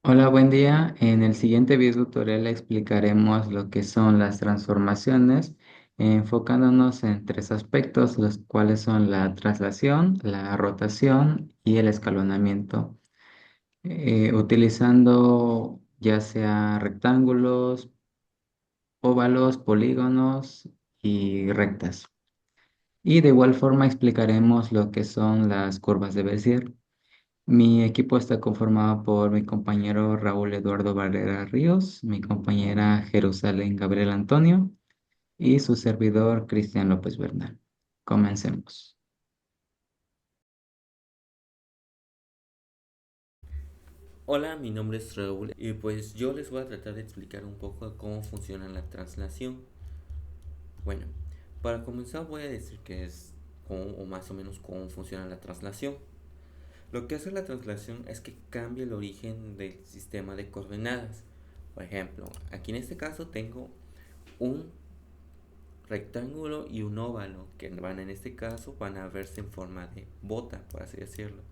Hola, buen día. En el siguiente video tutorial explicaremos lo que son las transformaciones, enfocándonos en tres aspectos, los cuales son la traslación, la rotación y el escalonamiento, utilizando ya sea rectángulos, óvalos, polígonos y rectas. Y de igual forma explicaremos lo que son las curvas de Bézier. Mi equipo está conformado por mi compañero Raúl Eduardo Barrera Ríos, mi compañera Jerusalén Gabriel Antonio y su servidor Cristian López Bernal. Comencemos. Hola, mi nombre es Raúl y pues yo les voy a tratar de explicar un poco de cómo funciona la traslación. Bueno, para comenzar voy a decir que es o más o menos cómo funciona la traslación. Lo que hace la traslación es que cambia el origen del sistema de coordenadas. Por ejemplo, aquí en este caso tengo un rectángulo y un óvalo que en este caso van a verse en forma de bota, por así decirlo.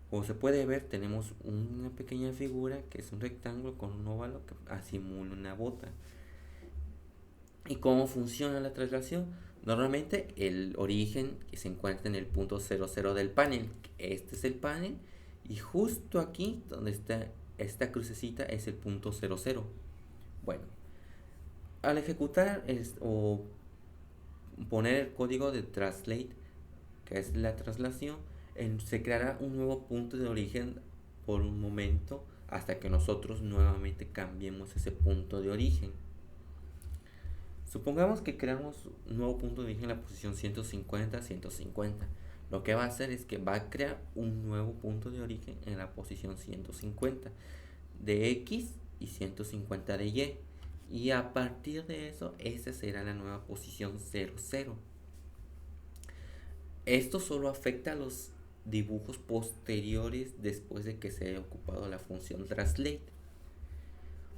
Como se puede ver, tenemos una pequeña figura que es un rectángulo con un óvalo que simula una bota. ¿Y cómo funciona la traslación? Normalmente el origen se encuentra en el punto 00 del panel. Este es el panel y justo aquí donde está esta crucecita es el punto 00. Bueno, al ejecutar o poner el código de translate, que es la traslación, se creará un nuevo punto de origen por un momento hasta que nosotros nuevamente cambiemos ese punto de origen. Supongamos que creamos un nuevo punto de origen en la posición 150, 150. Lo que va a hacer es que va a crear un nuevo punto de origen en la posición 150 de X y 150 de Y. Y a partir de eso, esa será la nueva posición 00. Esto solo afecta a los dibujos posteriores después de que se haya ocupado la función translate.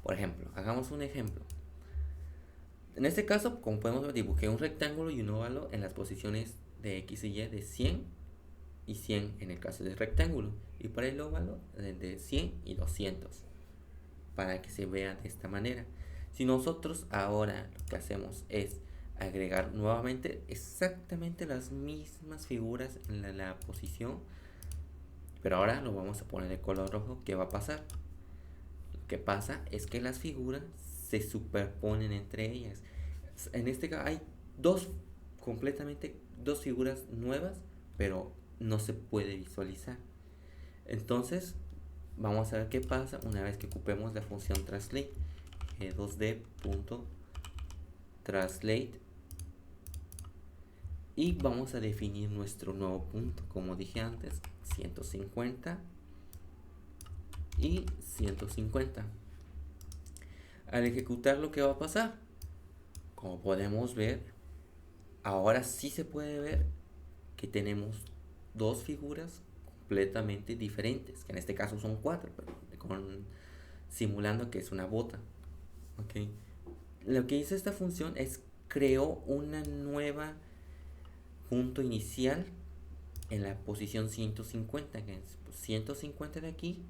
Por ejemplo, hagamos un ejemplo. En este caso, como podemos ver, dibujé un rectángulo y un óvalo en las posiciones de X y Y de 100 y 100 en el caso del rectángulo. Y para el óvalo de 100 y 200. Para que se vea de esta manera. Si nosotros ahora lo que hacemos es agregar nuevamente exactamente las mismas figuras en la posición, pero ahora lo vamos a poner de color rojo, ¿qué va a pasar? Lo que pasa es que las figuras se superponen entre ellas. En este caso hay dos completamente dos figuras nuevas, pero no se puede visualizar. Entonces, vamos a ver qué pasa una vez que ocupemos la función translate. 2d.translate y vamos a definir nuestro nuevo punto, como dije antes, 150 y 150. Al ejecutar, lo que va a pasar, como podemos ver, ahora sí se puede ver que tenemos dos figuras completamente diferentes, que en este caso son cuatro, pero simulando que es una bota. ¿Ok? Lo que hizo esta función es creó una nueva punto inicial en la posición 150, que es 150 de aquí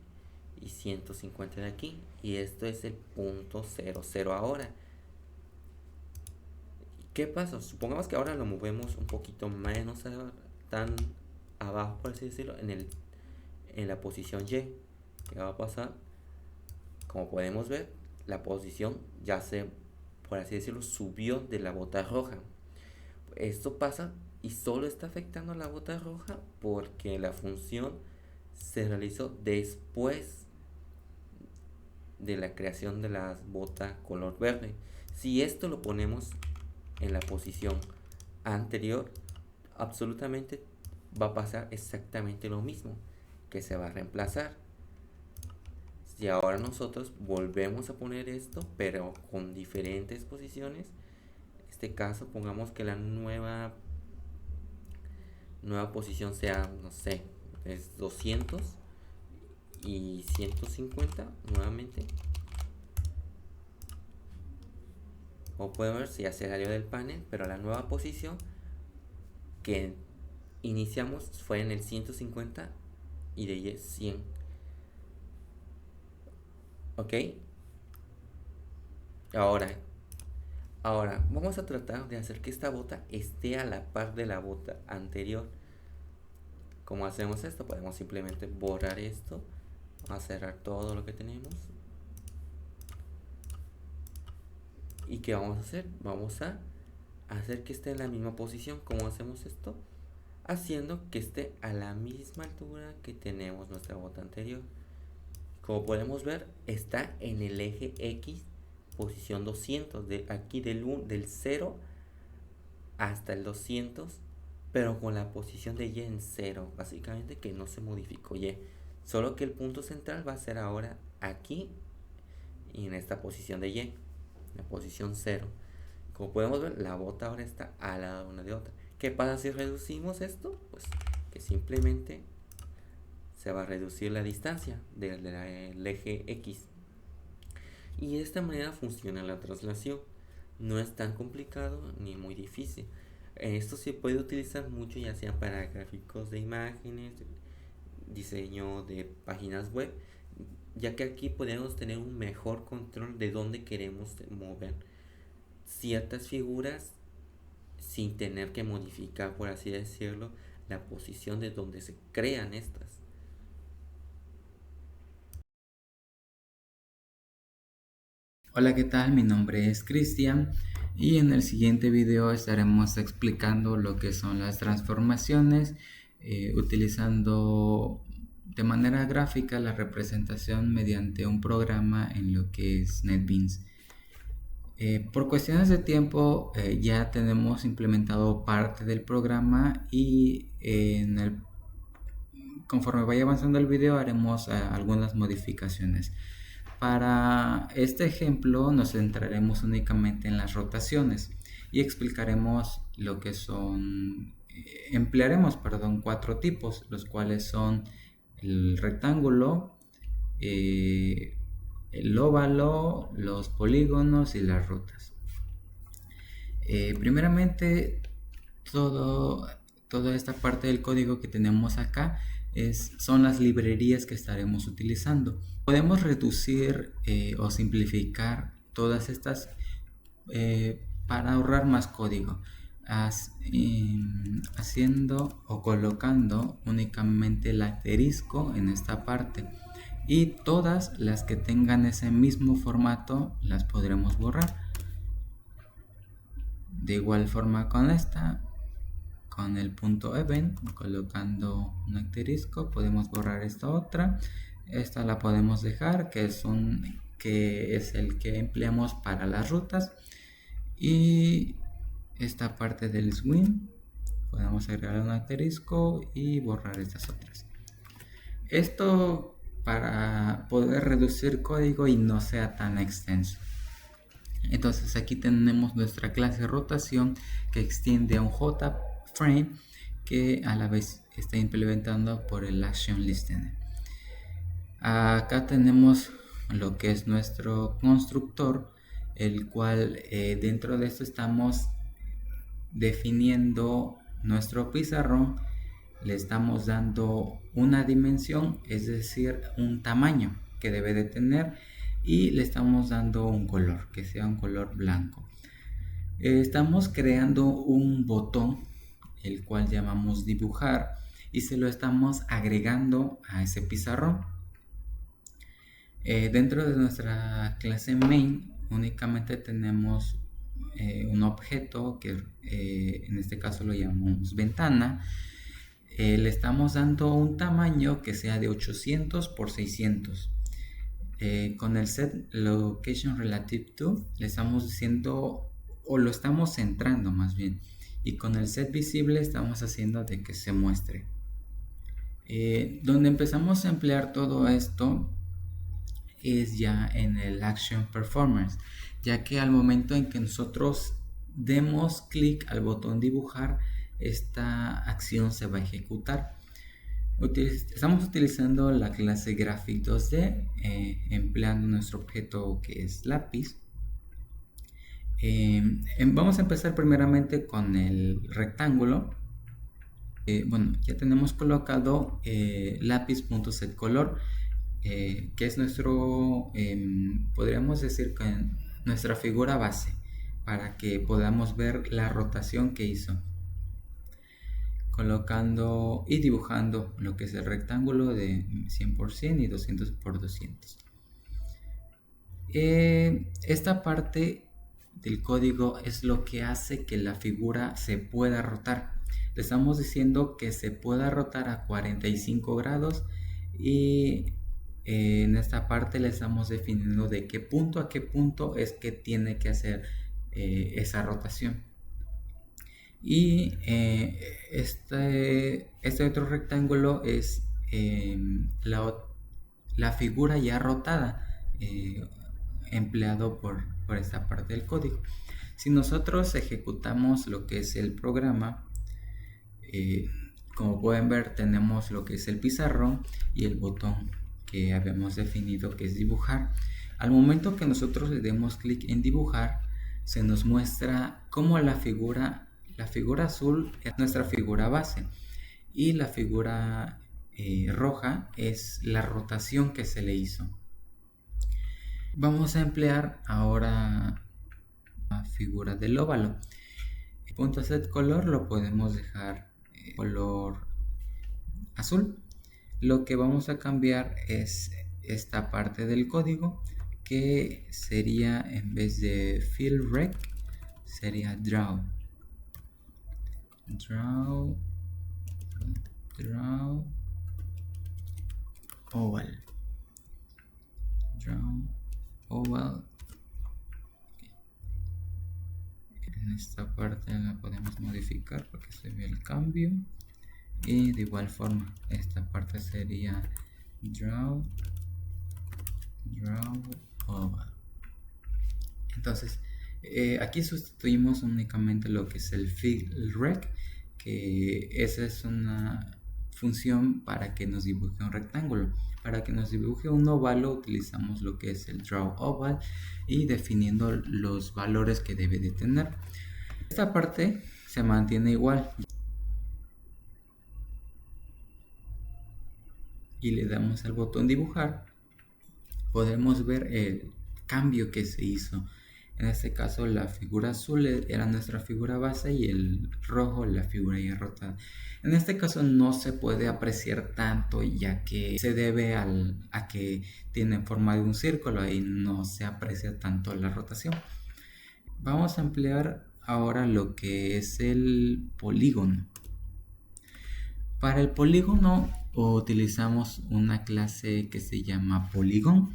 y 150 de aquí. Y esto es el punto 00 ahora. ¿Qué pasa? Supongamos que ahora lo movemos un poquito menos tan abajo, por así decirlo, en la posición Y. ¿Qué va a pasar? Como podemos ver, la posición ya se, por así decirlo, subió de la bota roja. Esto pasa y solo está afectando a la bota roja porque la función se realizó después de la creación de la bota color verde. Si esto lo ponemos en la posición anterior, absolutamente va a pasar exactamente lo mismo, que se va a reemplazar. Si ahora nosotros volvemos a poner esto, pero con diferentes posiciones, en este caso pongamos que la nueva posición sea, no sé, es 200 y 150 nuevamente. O pueden ver si ya se salió del panel, pero la nueva posición que iniciamos fue en el 150 y de 100. ¿Ok? Ahora, ahora vamos a tratar de hacer que esta bota esté a la par de la bota anterior. ¿Cómo hacemos esto? Podemos simplemente borrar esto, a cerrar todo lo que tenemos. ¿Y qué vamos a hacer? Vamos a hacer que esté en la misma posición. ¿Cómo hacemos esto? Haciendo que esté a la misma altura que tenemos nuestra bota anterior. Como podemos ver, está en el eje X, posición 200, de aquí del 0 hasta el 200, pero con la posición de Y en 0, básicamente que no se modificó Y, solo que el punto central va a ser ahora aquí y en esta posición de Y, la posición 0. Como podemos ver, la bota ahora está al lado una de otra. ¿Qué pasa si reducimos esto? Pues que simplemente se va a reducir la distancia del eje X. Y de esta manera funciona la traslación. No es tan complicado ni muy difícil. Esto se puede utilizar mucho ya sea para gráficos de imágenes, diseño de páginas web, ya que aquí podemos tener un mejor control de dónde queremos mover ciertas figuras sin tener que modificar, por así decirlo, la posición de donde se crean estas. Hola, ¿qué tal? Mi nombre es Cristian y en el siguiente video estaremos explicando lo que son las transformaciones utilizando de manera gráfica la representación mediante un programa en lo que es NetBeans. Por cuestiones de tiempo ya tenemos implementado parte del programa y conforme vaya avanzando el video haremos algunas modificaciones. Para este ejemplo nos centraremos únicamente en las rotaciones y explicaremos lo que son, emplearemos, perdón, cuatro tipos, los cuales son el rectángulo, el óvalo, los polígonos y las rutas. Primeramente, toda esta parte del código que tenemos acá son las librerías que estaremos utilizando. Podemos reducir o simplificar todas estas para ahorrar más código, haciendo o colocando únicamente el asterisco en esta parte, y todas las que tengan ese mismo formato las podremos borrar. De igual forma con esta, con el punto event, colocando un asterisco, podemos borrar esta otra. Esta la podemos dejar, que es el que empleamos para las rutas. Y esta parte del swing, podemos agregar un asterisco y borrar estas otras. Esto para poder reducir código y no sea tan extenso. Entonces aquí tenemos nuestra clase rotación que extiende a un JFrame que a la vez está implementando por el Action Listener. Acá tenemos lo que es nuestro constructor, el cual dentro de esto estamos definiendo nuestro pizarrón. Le estamos dando una dimensión, es decir, un tamaño que debe de tener, y le estamos dando un color, que sea un color blanco. Estamos creando un botón, el cual llamamos dibujar, y se lo estamos agregando a ese pizarrón. Dentro de nuestra clase main únicamente tenemos un objeto que en este caso lo llamamos ventana. Le estamos dando un tamaño que sea de 800 por 600. Con el set location relative to le estamos diciendo, o lo estamos centrando más bien, y con el set visible estamos haciendo de que se muestre. Donde empezamos a emplear todo esto es ya en el Action Performance, ya que al momento en que nosotros demos clic al botón dibujar, esta acción se va a ejecutar. Estamos utilizando la clase Graphic 2D, empleando nuestro objeto que es lápiz. Vamos a empezar primeramente con el rectángulo. Bueno, ya tenemos colocado lápiz.setColor, que es nuestro, podríamos decir que nuestra figura base, para que podamos ver la rotación que hizo, colocando y dibujando lo que es el rectángulo de 100% y 200 por 200. Esta parte del código es lo que hace que la figura se pueda rotar. Le estamos diciendo que se pueda rotar a 45 grados y en esta parte le estamos definiendo de qué punto a qué punto es que tiene que hacer esa rotación. Y este otro rectángulo es la figura ya rotada, empleado por esta parte del código. Si nosotros ejecutamos lo que es el programa, como pueden ver, tenemos lo que es el pizarrón y el botón que habíamos definido, que es dibujar. Al momento que nosotros le demos clic en dibujar, se nos muestra cómo la figura azul es nuestra figura base y la figura roja es la rotación que se le hizo. Vamos a emplear ahora la figura del óvalo. El punto set color lo podemos dejar color azul. Lo que vamos a cambiar es esta parte del código, que sería, en vez de fill rect, sería draw oval. En esta parte la podemos modificar para que se vea el cambio, y de igual forma esta parte sería draw oval. Entonces aquí sustituimos únicamente lo que es el fill rect, que esa es una función para que nos dibuje un rectángulo. Para que nos dibuje un óvalo utilizamos lo que es el draw oval y definiendo los valores que debe de tener. Esta parte se mantiene igual y le damos al botón dibujar. Podemos ver el cambio que se hizo. En este caso la figura azul era nuestra figura base y el rojo la figura ya rotada. En este caso no se puede apreciar tanto, ya que se debe a que tiene forma de un círculo y no se aprecia tanto la rotación. Vamos a emplear ahora lo que es el polígono. Para el polígono utilizamos una clase que se llama polygon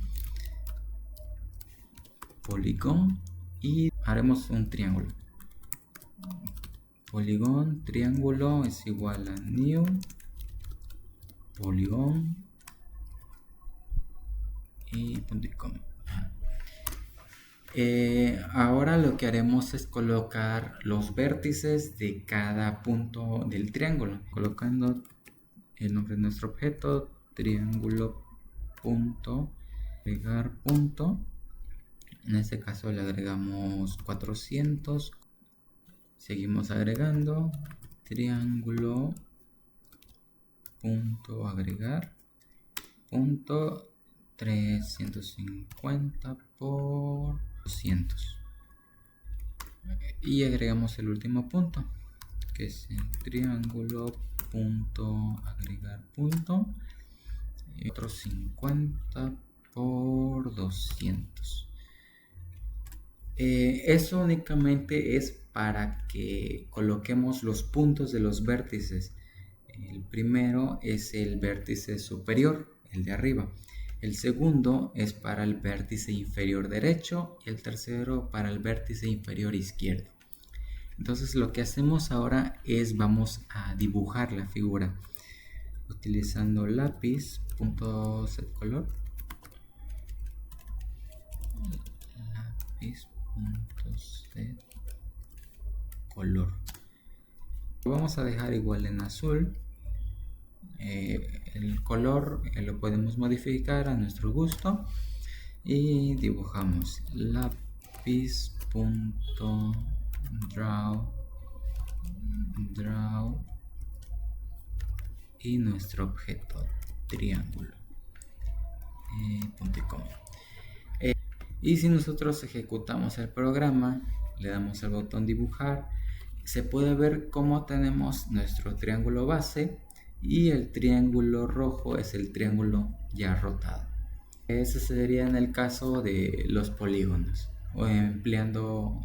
y haremos un triángulo. Polygon triángulo es igual a new polygon y .com. Ahora lo que haremos es colocar los vértices de cada punto del triángulo, colocando el nombre de nuestro objeto, triángulo punto, agregar punto. En este caso le agregamos 400. Seguimos agregando, triángulo punto agregar punto 350 por 200 y agregamos el último punto, que es el triángulo punto agregar punto otros 50 por 200. Eso únicamente es para que coloquemos los puntos de los vértices. El primero es el vértice superior, el de arriba. El segundo es para el vértice inferior derecho y el tercero para el vértice inferior izquierdo. Entonces lo que hacemos ahora es vamos a dibujar la figura utilizando lápiz punto set color, lápiz punto set color. Lo vamos a dejar igual en azul. El color lo podemos modificar a nuestro gusto y dibujamos lápiz punto draw y nuestro objeto triángulo. punto y coma. Y si nosotros ejecutamos el programa, le damos al botón dibujar, se puede ver cómo tenemos nuestro triángulo base y el triángulo rojo es el triángulo ya rotado. Ese sería en el caso de los polígonos o empleando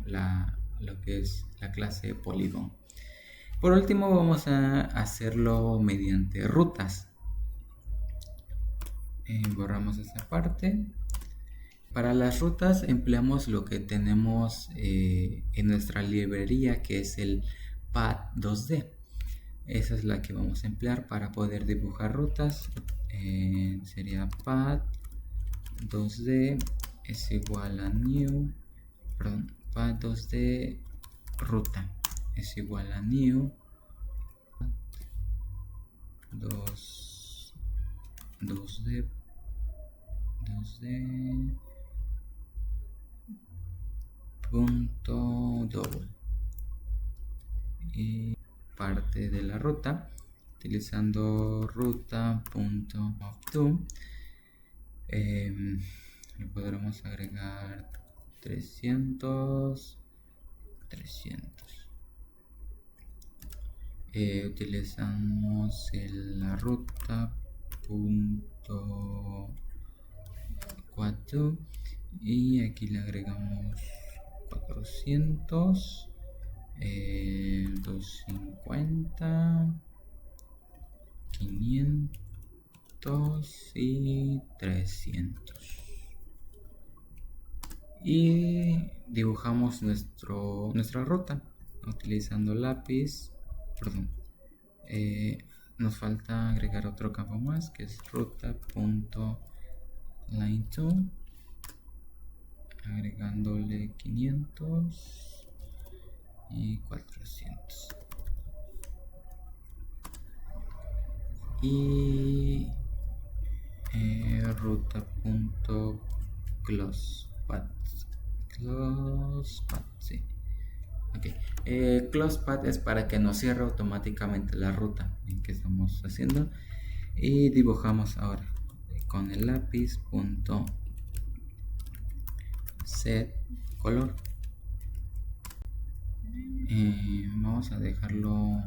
lo que es la clase polígono. Por último vamos a hacerlo mediante rutas. Borramos esta parte. Para las rutas empleamos lo que tenemos en nuestra librería, que es el Pad 2D. Esa es la que vamos a emplear para poder dibujar rutas. Sería Pad 2D es igual a new, perdón, Pad 2D ruta es igual a new 2, 2D 2D punto double y parte de la ruta utilizando ruta.to. Le podremos agregar 300. Utilizamos la ruta punto 4 y aquí le agregamos 400, 250, 500 y 300. Y dibujamos nuestra ruta utilizando lápiz, perdón, nos falta agregar otro campo más que es ruta.line2, agregándole 500 y 400 y ruta.closePath, sí. Okay. ClosePath es para que nos cierre automáticamente la ruta en que estamos haciendo. Y dibujamos ahora con el lápiz punto set color. Vamos a dejarlo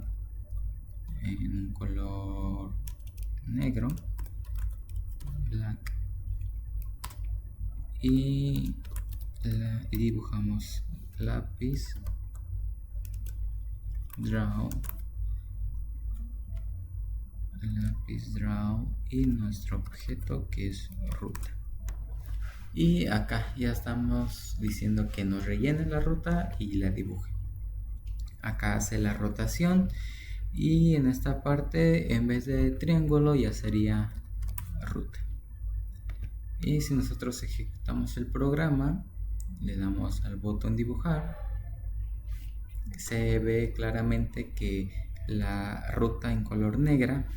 en un color negro, black, y dibujamos lápiz draw y nuestro objeto que es ruta. Y acá ya estamos diciendo que nos rellene la ruta y la dibuje. Acá hace la rotación y en esta parte en vez de triángulo ya sería ruta. Y si nosotros ejecutamos el programa, le damos al botón dibujar, se ve claramente que la ruta en color negra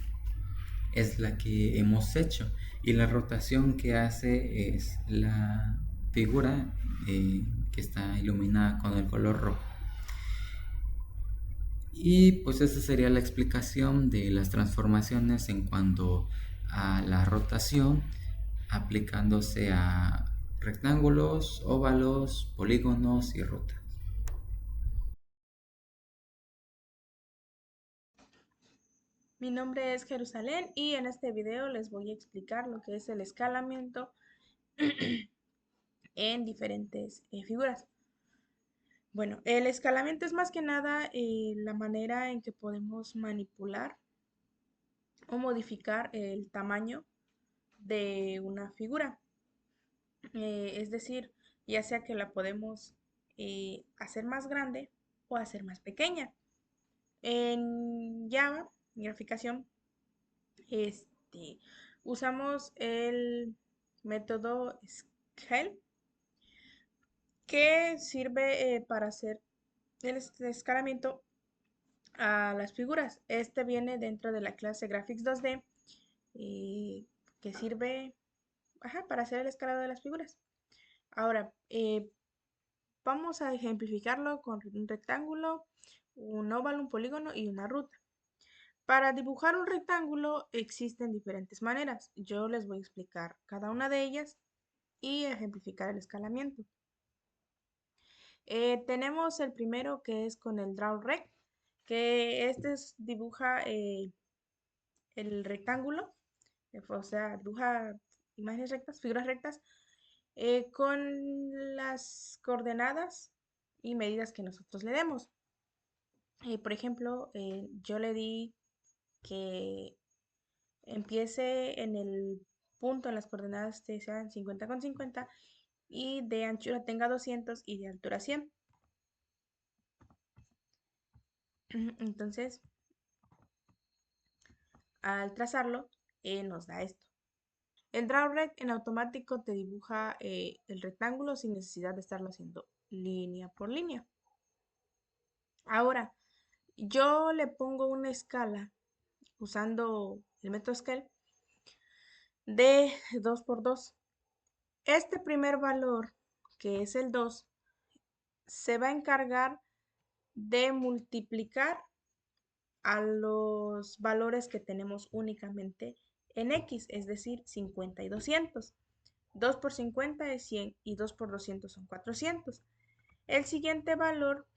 es la que hemos hecho y la rotación que hace es la figura que está iluminada con el color rojo. Y pues esa sería la explicación de las transformaciones en cuanto a la rotación aplicándose a rectángulos, óvalos, polígonos y rutas. Mi nombre es Jerusalén y en este video les voy a explicar lo que es el escalamiento en diferentes figuras. Bueno, el escalamiento es más que nada la manera en que podemos manipular o modificar el tamaño de una figura. Es decir, ya sea que la podemos hacer más grande o hacer más pequeña. En Java, en graficación, usamos el método scale que sirve para hacer el escalamiento a las figuras. Este viene dentro de la clase Graphics 2D que sirve para hacer el escalado de las figuras. Ahora, vamos a ejemplificarlo con un rectángulo, un óvalo, un polígono y una ruta. Para dibujar un rectángulo existen diferentes maneras. Yo les voy a explicar cada una de ellas y ejemplificar el escalamiento. Tenemos el primero que es con el Draw Rect, que dibuja el rectángulo, o sea, dibuja imágenes rectas, figuras rectas, con las coordenadas y medidas que nosotros le demos. Por ejemplo, yo le di que empiece en el punto, en las coordenadas sean 50,50 y de anchura tenga 200 y de altura 100. Entonces, al trazarlo, nos da esto. El DrawRect en automático te dibuja el rectángulo sin necesidad de estarlo haciendo línea por línea. Ahora, yo le pongo una escala usando el método Scale de 2 por 2. Este primer valor, que es el 2, se va a encargar de multiplicar a los valores que tenemos únicamente en X, es decir, 50 y 200. 2 por 50 es 100 y 2 por 200 son 400. El siguiente valor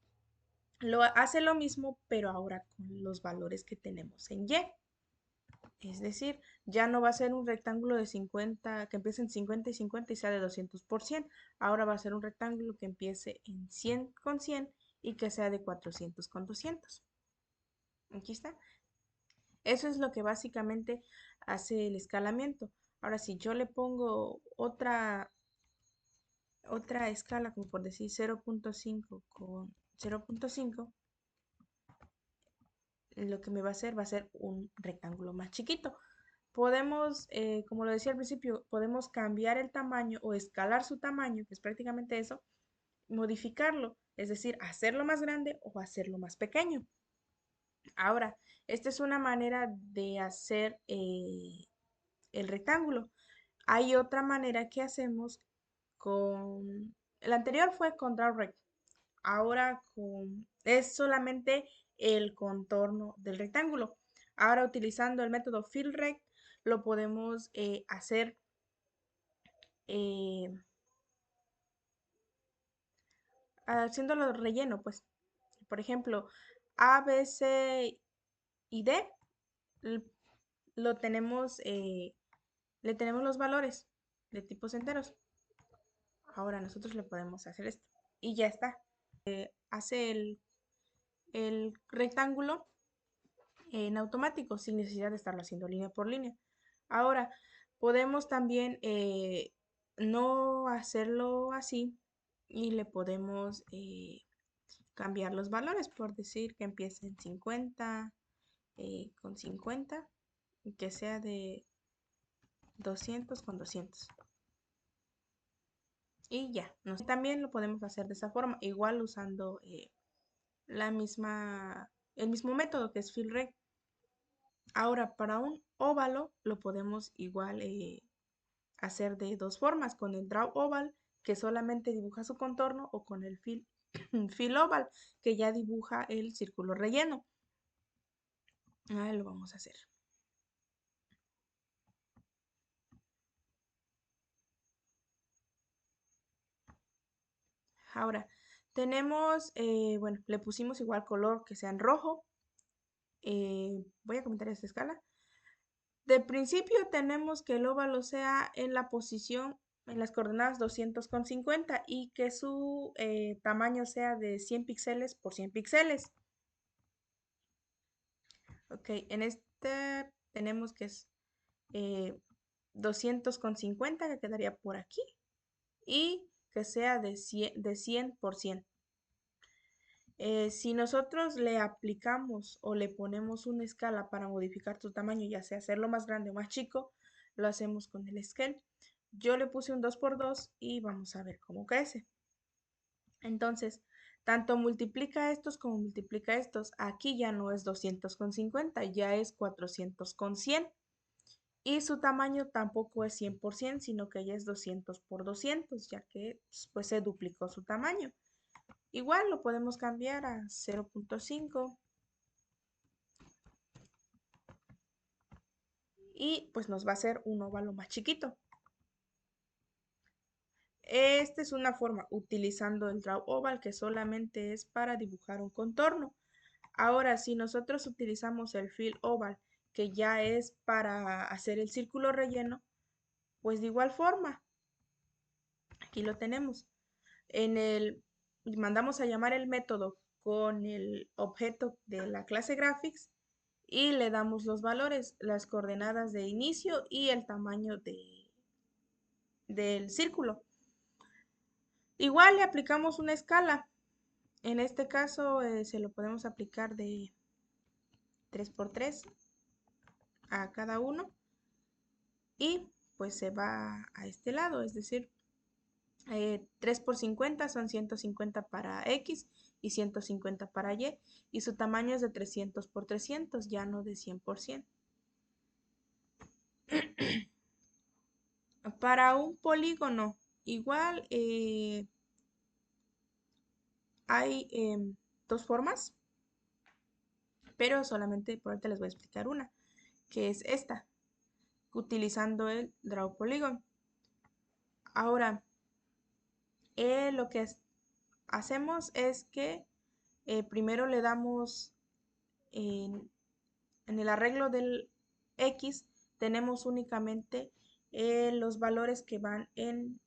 hace lo mismo, pero ahora con los valores que tenemos en Y. Es decir, ya no va a ser un rectángulo de 50, que empiece en 50 y 50 y sea de 200 por 100. Ahora va a ser un rectángulo que empiece en 100 con 100 y que sea de 400 con 200. Aquí está. Eso es lo que básicamente hace el escalamiento. Ahora, si yo le pongo otra escala, como por decir 0,5 con 0,5, lo que me va a ser un rectángulo más chiquito. Podemos, como lo decía al principio, podemos cambiar el tamaño o escalar su tamaño, que es prácticamente eso, modificarlo, es decir, hacerlo más grande o hacerlo más pequeño. Ahora, esta es una manera de hacer el rectángulo. Hay otra manera que hacemos con... El anterior fue con DrawRect. Ahora es solamente el contorno del rectángulo. Ahora utilizando el método FillRect lo podemos hacer eh, haciéndolo relleno, pues. Por ejemplo, A, B, C y D lo tenemos, le tenemos los valores de tipos enteros. Ahora nosotros le podemos hacer esto y ya está. Hace el rectángulo en automático sin necesidad de estarlo haciendo línea por línea. Ahora, podemos también no hacerlo así y le podemos cambiar los valores, por decir que empiece en 50 con 50 y que sea de 200 con 200. Y ya, también lo podemos hacer de esa forma, igual usando el mismo método que es FillRect. Ahora, para un óvalo lo podemos igual hacer de dos formas, con el Draw Oval, que solamente dibuja su contorno, o con el Fill Oval, que ya dibuja el círculo relleno. Ahí lo vamos a hacer. Ahora, tenemos, bueno, le pusimos igual color que sea en rojo. Voy a comentar esta escala. De principio tenemos que el óvalo sea en la posición, en las coordenadas 200,50 y que su tamaño sea de 100 píxeles por 100 píxeles. Ok, en este tenemos que es 200,50 que quedaría por aquí y que sea de 100 por 100. Si nosotros le aplicamos o le ponemos una escala para modificar su tamaño, ya sea hacerlo más grande o más chico, lo hacemos con el scale. Yo le puse un 2 por 2 y vamos a ver cómo crece. Entonces, tanto multiplica estos como multiplica estos. Aquí ya no es 200,50, ya es 400,100. Y su tamaño tampoco es 100%, sino que ya es 200 por 200, ya que pues, se duplicó su tamaño. Igual lo podemos cambiar a 0,5 y pues nos va a ser un óvalo más chiquito. Esta es una forma utilizando el Draw Oval que solamente es para dibujar un contorno. Ahora, si nosotros utilizamos el Fill Oval, que ya es para hacer el círculo relleno, pues de igual forma, aquí lo tenemos. Mandamos a llamar el método con el objeto de la clase Graphics y le damos los valores, las coordenadas de inicio y el tamaño del círculo. Igual le aplicamos una escala. En este caso se lo podemos aplicar de 3 por 3 a cada uno y pues se va a este lado, es decir, 3 por 50 son 150 para X y 150 para y su tamaño es de 300 por 300, ya no de 100%. Para un polígono, igual hay dos formas, pero solamente por ahorita les voy a explicar una, que es esta, utilizando el Draw Polygon. Ahora, lo que hacemos es que primero le damos en, en el arreglo del X, tenemos únicamente los valores que van en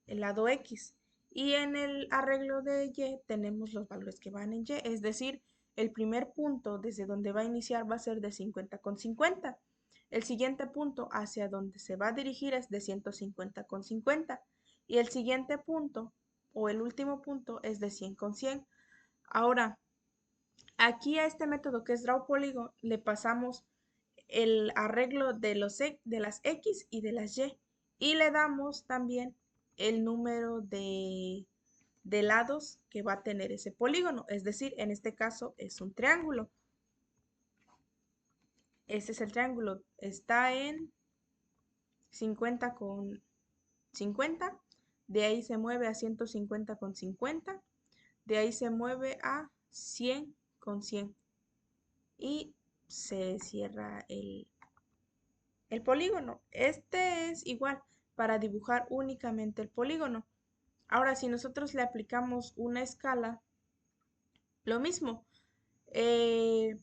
el lado X. Y en el arreglo de Y tenemos los valores que van en Y, es decir, el primer punto desde donde va a iniciar va a ser de 50 con 50. El siguiente punto hacia donde se va a dirigir es de 150 con 50. Y el siguiente punto o el último punto es de 100 con 100. Ahora, aquí a este método que es Draw Polygon le pasamos el arreglo de las X y de las y le damos también el número de lados que va a tener ese polígono, es decir, en este caso es un triángulo. Este es el triángulo, está en 50 con 50, de ahí se mueve a 150 con 50, de ahí se mueve a 100 con 100 y se cierra el polígono. Este es igual para dibujar únicamente el polígono. Ahora, si nosotros le aplicamos una escala, lo mismo. eh,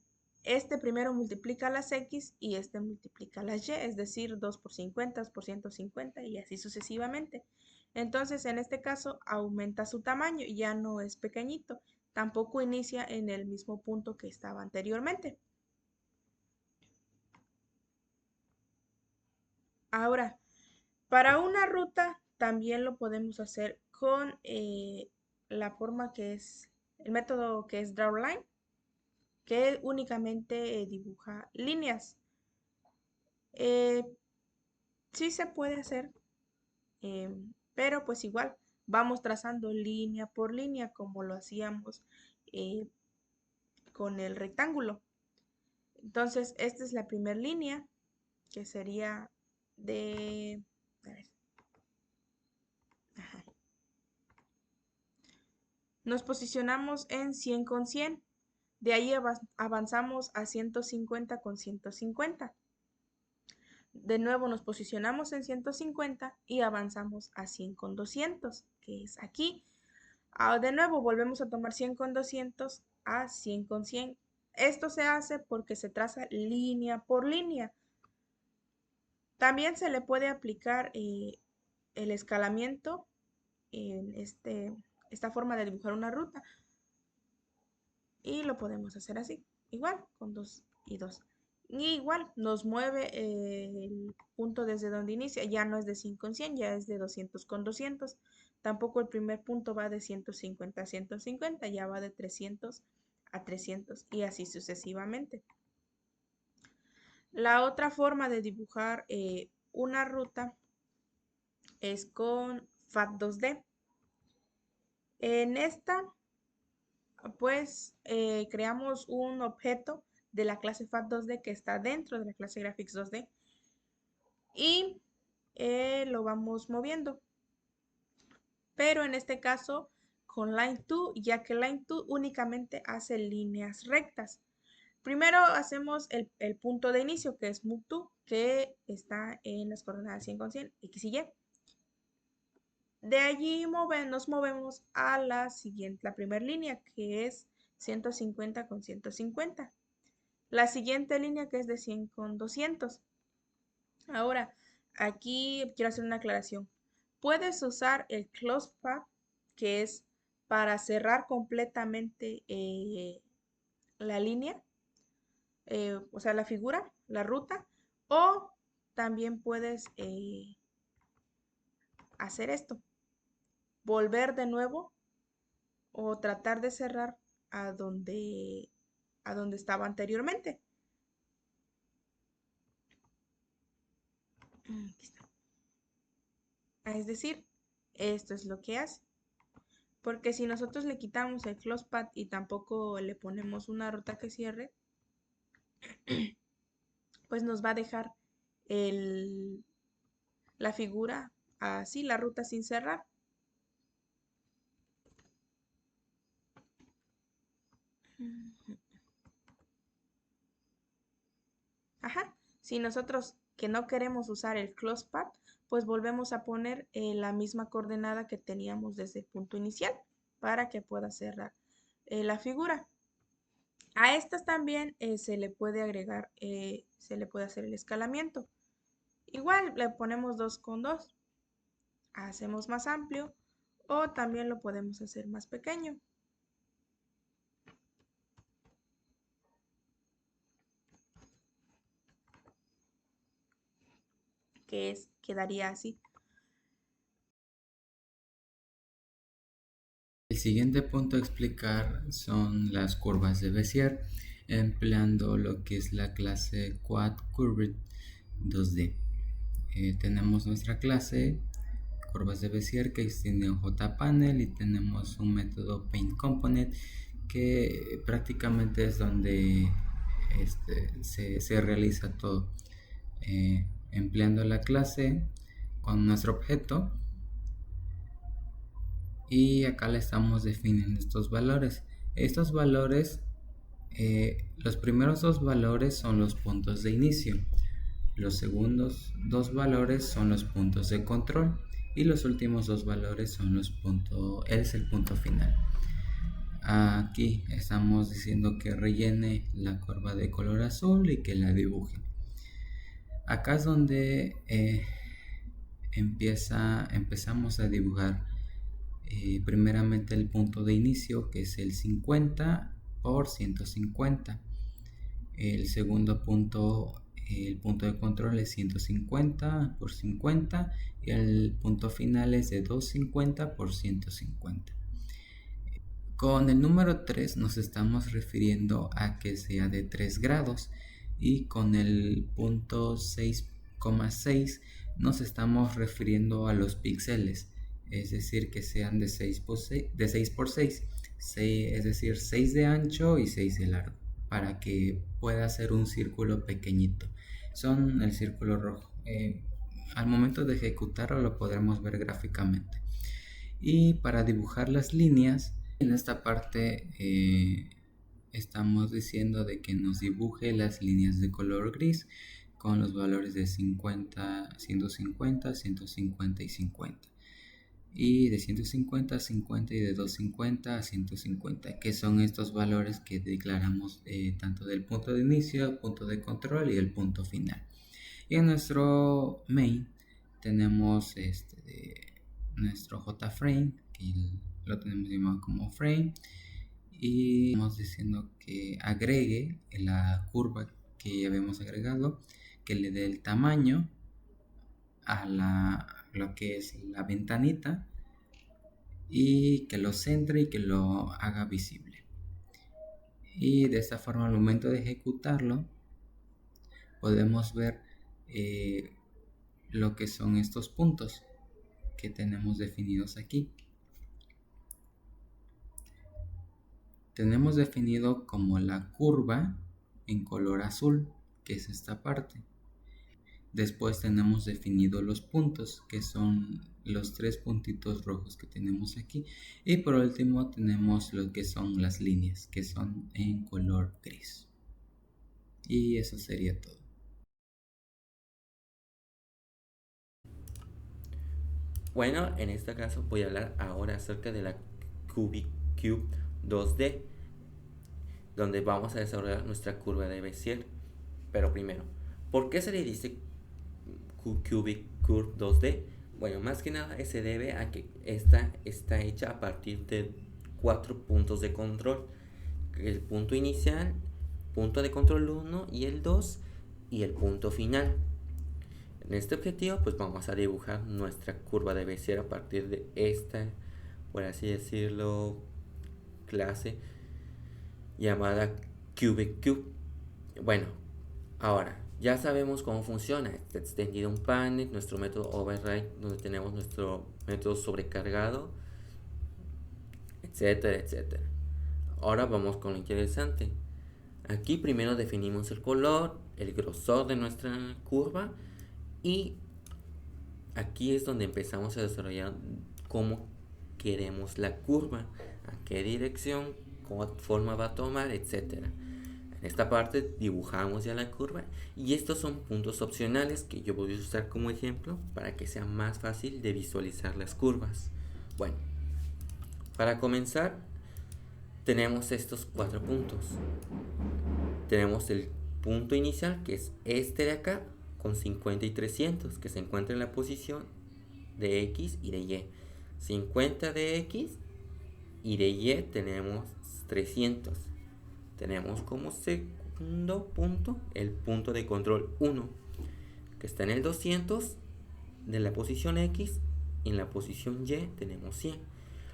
este primero multiplica las X y este multiplica las Y, es decir, 2 por 50 por 150 y así sucesivamente. Entonces, en este caso, aumenta su tamaño, ya no es pequeñito, tampoco inicia en el mismo punto que estaba anteriormente. Ahora, para una ruta también lo podemos hacer con la forma que es, el método que es Drawline, que únicamente dibuja líneas. Eh, sí se puede hacer, pero pues igual vamos trazando línea por línea como lo hacíamos eh, con el rectángulo. Entonces, esta es la primera línea que sería de... A ver, ajá. Nos posicionamos en 100 con 100. De ahí avanzamos a 150 con 150. De nuevo nos posicionamos en 150 y avanzamos a 100 con 200, que es aquí. De nuevo volvemos a tomar 100 con 200 a 100 con 100. Esto se hace porque se traza línea por línea. También se le puede aplicar el escalamiento en esta forma de dibujar una ruta. Y lo podemos hacer así, igual, con 2 y 2. Y igual nos mueve el punto desde donde inicia, ya no es de 100 con 100, ya es de 200 con 200. Tampoco el primer punto va de 150 a 150, ya va de 300 a 300 y así sucesivamente. La otra forma de dibujar una ruta es con FAT2D. En esta pues creamos un objeto de la clase FAT2D que está dentro de la clase Graphics 2D y lo vamos moviendo. Pero en este caso con Line 2, ya que Line 2 únicamente hace líneas rectas. Primero hacemos el punto de inicio, que es move que está en las coordenadas 100 con 100, X y Y. De allí nos movemos a la siguiente, la primera línea, que es 150 con 150. La siguiente línea, que es de 100 con 200. Ahora, aquí quiero hacer una aclaración. Puedes usar el close path, que es para cerrar completamente la línea, o sea, la figura, la ruta, o también puedes hacer esto, volver de nuevo o tratar de cerrar a donde estaba anteriormente. Aquí está. Es decir, esto es lo que hace. Porque si nosotros le quitamos el close path y tampoco le ponemos una ruta que cierre, pues nos va a dejar el, la figura así, la ruta sin cerrar. Ajá. Si nosotros que no queremos usar el close path, pues volvemos a poner la misma coordenada que teníamos desde el punto inicial para que pueda cerrar la figura. A estas también se le puede agregar, se le puede hacer el escalamiento. Igual le ponemos 2 con 2, hacemos más amplio o también lo podemos hacer más pequeño, quedaría así. El siguiente punto a explicar son las curvas de Bézier, empleando lo que es la clase Quad Curved 2D. Tenemos nuestra clase curvas de Bézier que extiende un JPanel y tenemos un método Paint Component que prácticamente es donde se realiza todo. Empleando la clase con nuestro objeto, y acá le estamos definiendo estos valores. Estos valores, los primeros dos valores son los puntos de inicio, los segundos dos valores son los puntos de control y los últimos dos valores son los puntos, es el punto final. Aquí estamos diciendo que rellene la curva de color azul y que la dibuje. Acá es donde empezamos a dibujar primeramente el punto de inicio, que es el 50 por 150. El segundo punto, el punto de control es 150 por 50 y el punto final es de 250 por 150. Con el número 3 nos estamos refiriendo a que sea de 3 grados y con el punto 6,6 nos estamos refiriendo a los píxeles, es decir, que sean de 6 por 6, es decir, 6 de ancho y 6 de largo, para que pueda ser un círculo pequeñito. Son el círculo rojo. Al momento de ejecutarlo lo podremos ver gráficamente. Y para dibujar las líneas, en esta parte estamos diciendo de que nos dibuje las líneas de color gris con los valores de 50, 150, 150 y 50. Y de 150 a 50 y de 250 a 150, que son estos valores que declaramos tanto del punto de inicio, punto de control y el punto final. Y en nuestro main tenemos nuestro JFrame, que lo tenemos llamado como frame, y estamos diciendo que agregue la curva que ya habíamos agregado, que le dé el tamaño a lo que es la ventanita y que lo centre y que lo haga visible. Y de esta forma, al momento de ejecutarlo, podemos ver lo que son estos puntos que tenemos definidos aquí. Tenemos definido como la curva en color azul, que es esta parte. Después tenemos definido los puntos, que son los 3 puntitos rojos que tenemos aquí. Y por último tenemos lo que son las líneas, que son en color gris. Y eso sería todo. Bueno, en este caso voy a hablar ahora acerca de la Cubic Cube 2D, donde vamos a desarrollar nuestra curva de Bézier. Pero primero, ¿por qué se le dice Cubic Curve 2D? Bueno, más que nada se debe a que esta está hecha a partir de 4 puntos de control. El punto inicial, punto de control 1 y el 2 y el punto final. En este objetivo pues vamos a dibujar nuestra curva de Bézier a partir de esta, por así decirlo, clase llamada Cubic Cube. Bueno, ahora ya sabemos cómo funciona. Está extendido un panel, nuestro método override, donde tenemos nuestro método sobrecargado, etcétera, etcétera. Ahora vamos con lo interesante. Aquí primero definimos el color, el grosor de nuestra curva y aquí es donde empezamos a desarrollar cómo queremos la curva, a qué dirección, cómo forma va a tomar, etcétera. En esta parte dibujamos ya la curva y estos son puntos opcionales que yo voy a usar como ejemplo para que sea más fácil de visualizar las curvas. Bueno, para comenzar tenemos estos 4 puntos. Tenemos el punto inicial que es este de acá con 50 y 300 que se encuentra en la posición de X y de Y. 50 de X y de Y tenemos 300. Tenemos como segundo punto el punto de control 1 que está en el 200 de la posición X y en la posición Y tenemos 100.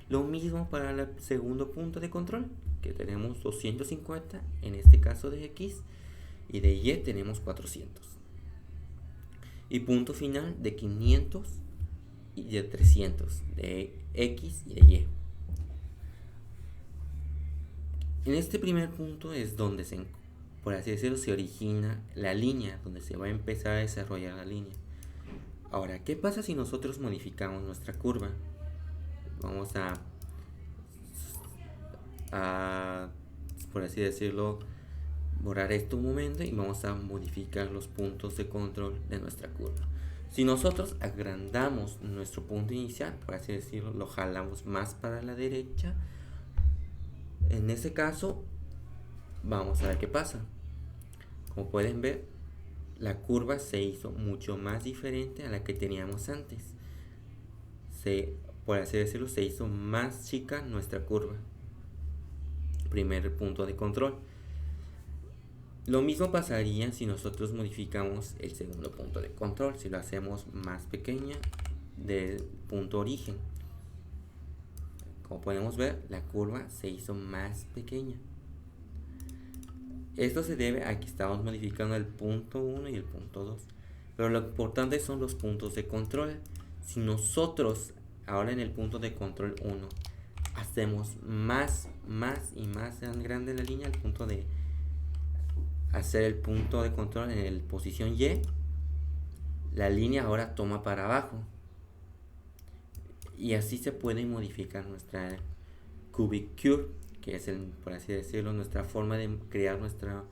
Lo mismo para el segundo punto de control que tenemos 250 en este caso de X y de Y tenemos 400. Y punto final de 500 y de 300 de X y de Y. En este primer punto es donde por así decirlo, se origina la línea, donde se va a empezar a desarrollar la línea. Ahora, ¿qué pasa si nosotros modificamos nuestra curva? Vamos a por así decirlo, borrar esto un momento y vamos a modificar los puntos de control de nuestra curva. Si nosotros agrandamos nuestro punto inicial, por así decirlo, lo jalamos más para la derecha, en ese caso vamos a ver qué pasa. Como pueden ver, la curva se hizo mucho más diferente a la que teníamos antes. Por así decirlo, se hizo más chica nuestra curva. Primer punto de control. Lo mismo pasaría si nosotros modificamos el segundo punto de control, si lo hacemos más pequeña del punto origen. Como podemos ver, la curva se hizo más pequeña. Esto se debe a que estamos modificando el punto 1 y el punto 2. Pero lo importante son los puntos de control. Si nosotros ahora en el punto de control 1 hacemos más y más grande la línea al punto de hacer el punto de control en la posición Y, la línea ahora toma para abajo. Y así se puede modificar nuestra Cubic Curve, que es, por así decirlo, nuestra forma de crear nuestra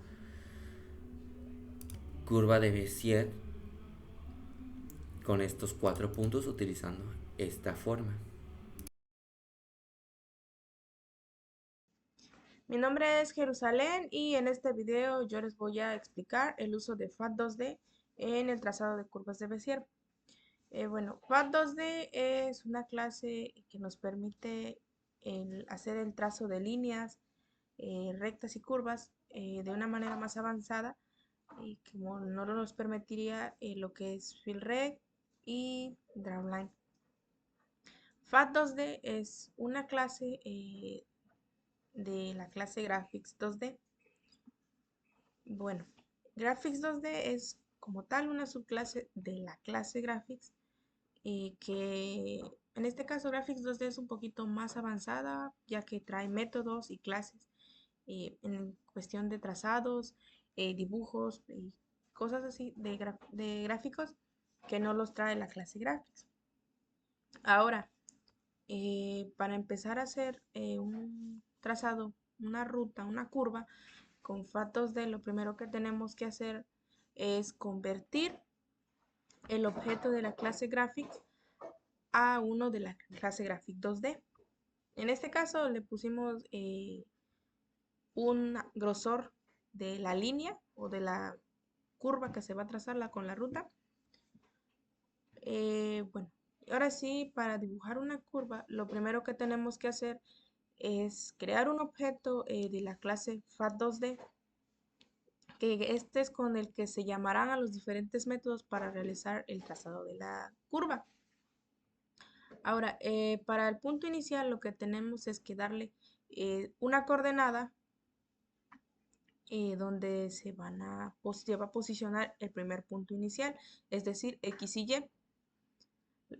curva de Bézier con estos 4 puntos utilizando esta forma. Mi nombre es Jerusalén y en este video yo les voy a explicar el uso de FAT2D en el trazado de curvas de Bézier. Bueno, FAT2D es una clase que nos permite hacer el trazo de líneas, rectas y curvas de una manera más avanzada, como no nos permitiría lo que es FillRect y Drawline. FAT2D es una clase de la clase Graphics 2D. Bueno, Graphics 2D es como tal una subclase de la clase Graphics, que en este caso Graphics 2D es un poquito más avanzada, ya que trae métodos y clases en cuestión de trazados, dibujos y cosas así de gráficos que no los trae la clase Graphics. Ahora, para empezar a hacer un trazado, una ruta, una curva, con FAT2D lo primero que tenemos que hacer es convertir el objeto de la clase Graphic a uno de la clase Graphic 2D. En este caso le pusimos un grosor de la línea o de la curva que se va a trazarla con la ruta. Bueno, ahora sí, para dibujar una curva, lo primero que tenemos que hacer es crear un objeto de la clase FAT2D, que este es con el que se llamarán a los diferentes métodos para realizar el trazado de la curva. Ahora, para el punto inicial lo que tenemos es que darle una coordenada donde se va a posicionar el primer punto inicial, es decir, X y Y.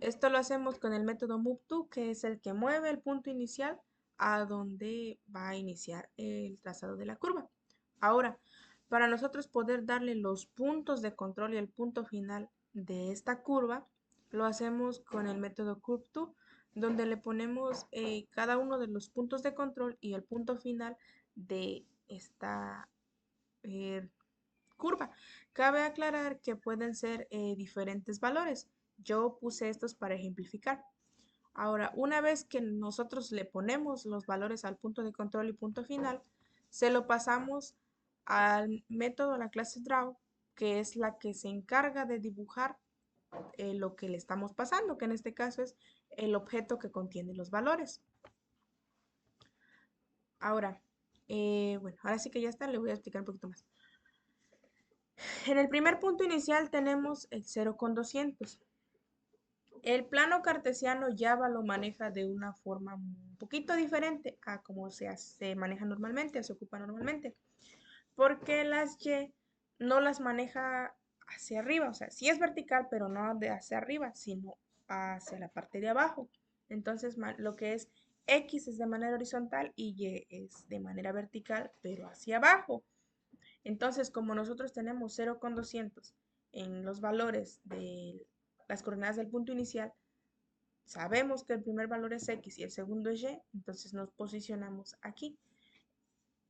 Esto lo hacemos con el método MoveTo, que es el que mueve el punto inicial a donde va a iniciar el trazado de la curva. Ahora, para nosotros poder darle los puntos de control y el punto final de esta curva, lo hacemos con el método CurveTo, donde le ponemos cada uno de los puntos de control y el punto final de esta eh, curva. Cabe aclarar que pueden ser diferentes valores. Yo puse estos para ejemplificar. Ahora, una vez que nosotros le ponemos los valores al punto de control y punto final, se lo pasamos al método, a la clase Draw, que es la que se encarga de dibujar lo que le estamos pasando, que en este caso es el objeto que contiene los valores. Ahora, bueno, ahora sí que ya está, le voy a explicar un poquito más. En el primer punto inicial tenemos el 0,200. El plano cartesiano Java lo maneja de una forma un poquito diferente a como se maneja normalmente, se ocupa normalmente, porque las Y no las maneja hacia arriba, o sea, sí es vertical, pero no de hacia arriba, sino hacia la parte de abajo. Entonces, lo que es X es de manera horizontal y Y es de manera vertical, pero hacia abajo. Entonces, como nosotros tenemos 0,200 en los valores de las coordenadas del punto inicial, sabemos que el primer valor es X y el segundo es Y, entonces nos posicionamos aquí.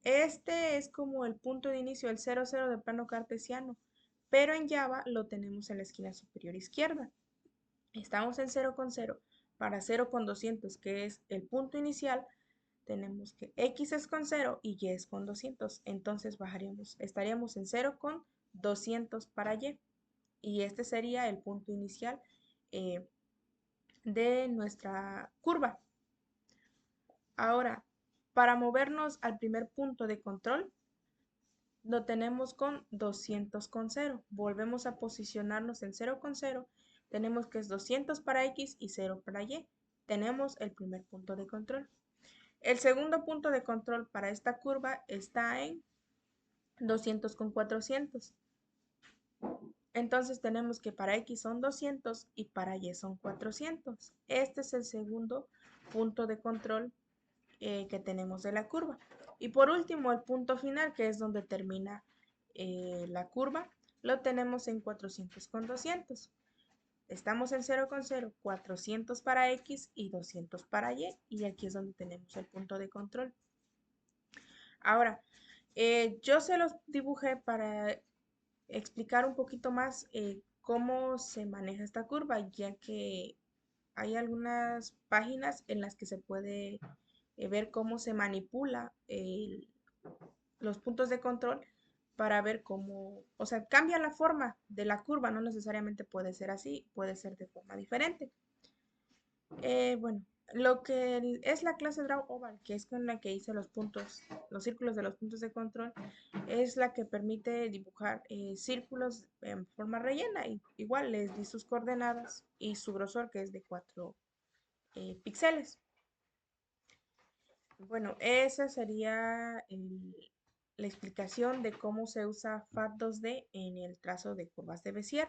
Este es como el punto de inicio, el 0, 0 del plano cartesiano, pero en Java lo tenemos en la esquina superior izquierda. Estamos en 0,0. Para 0,200, que es el punto inicial, tenemos que X es con 0 y Y es con 200. Entonces estaríamos en 0,200 para Y. Y este sería el punto inicial eh, de nuestra curva. Ahora, para movernos al primer punto de control, lo tenemos con 200,0. Volvemos a posicionarnos en 0,0. Tenemos que es 200 para X y 0 para Y. Tenemos el primer punto de control. El segundo punto de control para esta curva está en 200,400. Entonces tenemos que para X son 200 y para Y son 400. Este es el segundo punto de control que tenemos de la curva. Y por último, el punto final, que es donde termina la curva, lo tenemos en 400,200. Estamos en 0,0, 400 para X y 200 para y aquí es donde tenemos el punto de control. Ahora, yo se los dibujé para explicar un poquito más cómo se maneja esta curva, ya que hay algunas páginas en las que se puede ver cómo se manipula los puntos de control para ver cómo, o sea, cambia la forma de la curva, no necesariamente puede ser así, puede ser de forma diferente. Bueno, lo que es la clase Draw Oval, que es con la que hice los puntos, los círculos de los puntos de control, es la que permite dibujar círculos en forma rellena. Y igual les di sus coordenadas y su grosor, que es de 4 píxeles. Bueno, esa sería la explicación de cómo se usa FAT2D en el trazo de curvas de Bézier.